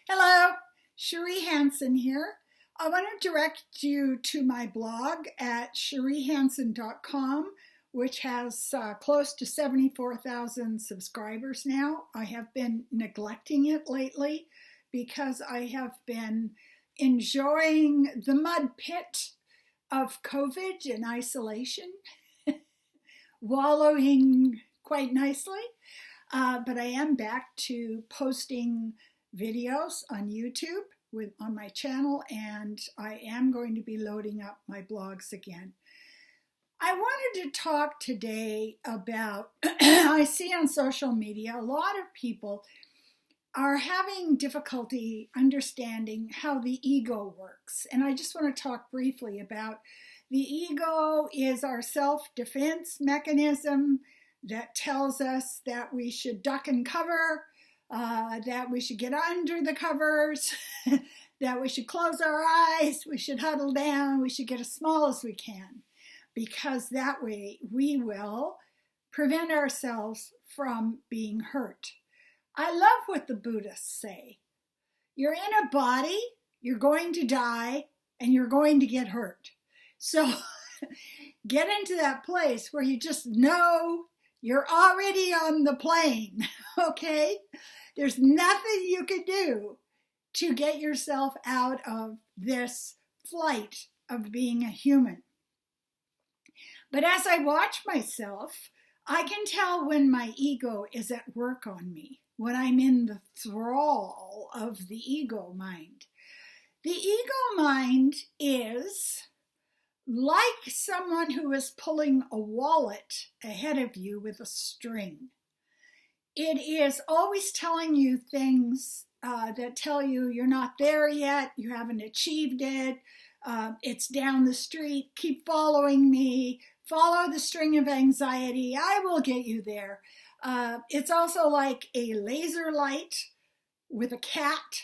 Hello, Cherie Hansen here. I want to direct you to my blog at cheriehansen.com, which has close to 74,000 subscribers now. I have been neglecting it lately because I have been enjoying the mud pit of COVID and isolation, wallowing quite nicely. But I am back to posting videos on YouTube on my channel, and I am going to be loading up my blogs again. I wanted to talk today about, I see on social media, a lot of people are having difficulty understanding how the ego works. And I just want to talk briefly about the ego is our self-defense mechanism that tells us that we should duck and cover, that we should get under the covers, that we should close our eyes, we should huddle down, we should get as small as we can, because that way we will prevent ourselves from being hurt. I love what the Buddhists say. You're in a body, you're going to die, and you're going to get hurt. So get into that place where you just know you're already on the plane, okay? There's nothing you can do to get yourself out of this flight of being a human. But as I watch myself, I can tell when my ego is at work on me, when I'm in the thrall of the ego mind. The ego mind is like someone who is pulling a wallet ahead of you with a string. It is always telling you things that tell you you're not there yet, you haven't achieved it, it's down the street, keep following me, follow the string of anxiety, I will get you there. It's also like a laser light with a cat.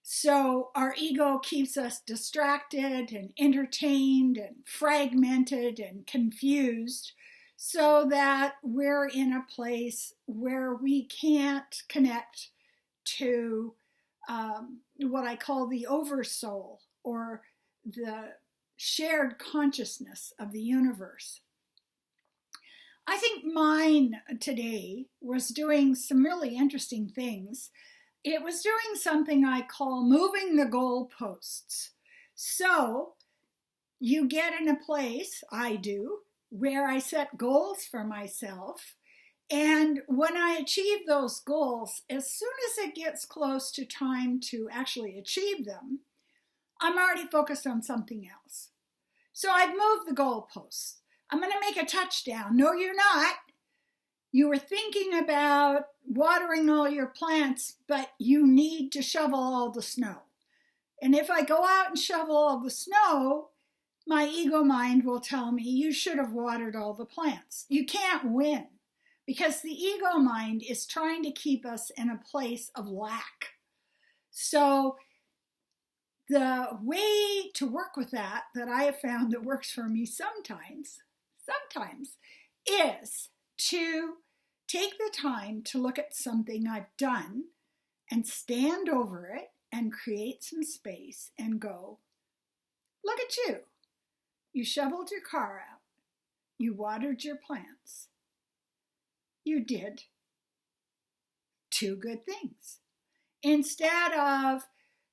So our ego keeps us distracted and entertained and fragmented and confused so that we're in a place where we can't connect to what I call the oversoul, or the shared consciousness of the universe. I think mine today was doing some really interesting things. It was doing something I call moving the goalposts. So you get in a place, I do, where I set goals for myself. And when I achieve those goals, as soon as it gets close to time to actually achieve them, I'm already focused on something else. So I've moved the goalposts. I'm going to make a touchdown. No, you're not. You were thinking about watering all your plants, but you need to shovel all the snow. And if I go out and shovel all the snow, my ego mind will tell me you should have watered all the plants. You can't win, because the ego mind is trying to keep us in a place of lack. So the way to work with that I have found that works for me sometimes is to take the time to look at something I've done and stand over it and create some space and go, look at you. You shoveled your car out. You watered your plants. You did two good things. Instead of,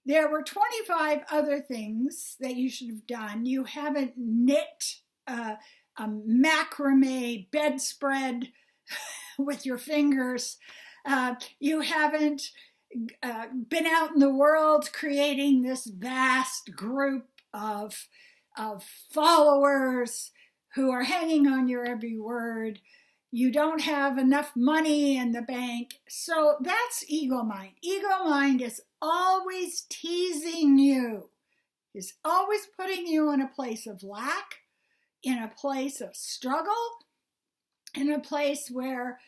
there were 25 other things that you should have done. You haven't knit a macrame bedspread with your fingers. You haven't been out in the world creating this vast group of followers who are hanging on your every word. You don't have enough money in the bank. So that's ego mind. Ego mind is always teasing you. Is always putting you in a place of lack, in a place of struggle, in a place where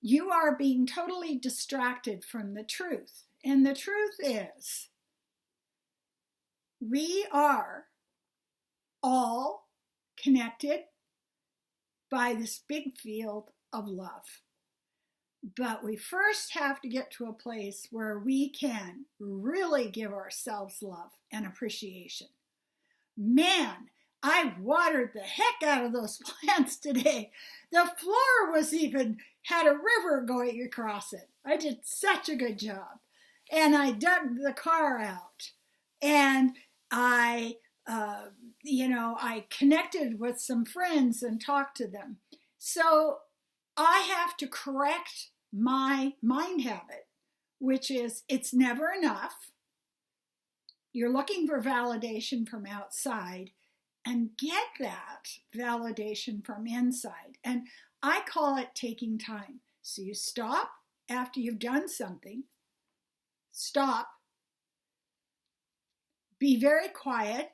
you are being totally distracted from the truth. And the truth is, we are all connected by this big field of love. But we first have to get to a place where we can really give ourselves love and appreciation. Man, I watered the heck out of those plants today. The floor was even had a river going across it. I did such a good job. And I dug the car out. And I connected with some friends and talked to them. So I have to correct my mind habit, which is it's never enough. You're looking for validation from outside, and get that validation from inside. And I call it taking time. So you stop after you've done something. Stop. Be very quiet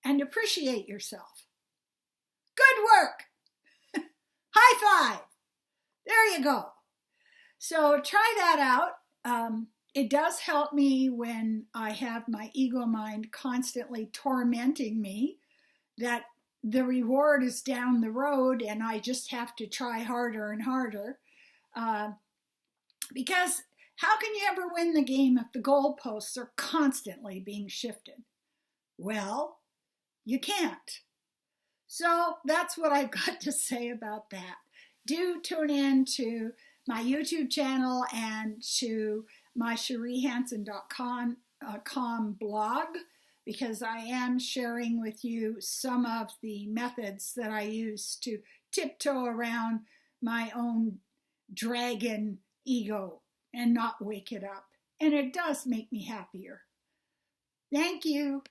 and appreciate yourself. Good work. High five. There you go. So try that out. It does help me when I have my ego mind constantly tormenting me that the reward is down the road and I just have to try harder and harder. Because how can you ever win the game if the goalposts are constantly being shifted? Well, you can't. So that's what I've got to say about that. Do tune in to my YouTube channel and to my CherieHansen.com blog, because I am sharing with you some of the methods that I use to tiptoe around my own dragon ego and not wake it up. And it does make me happier. Thank you.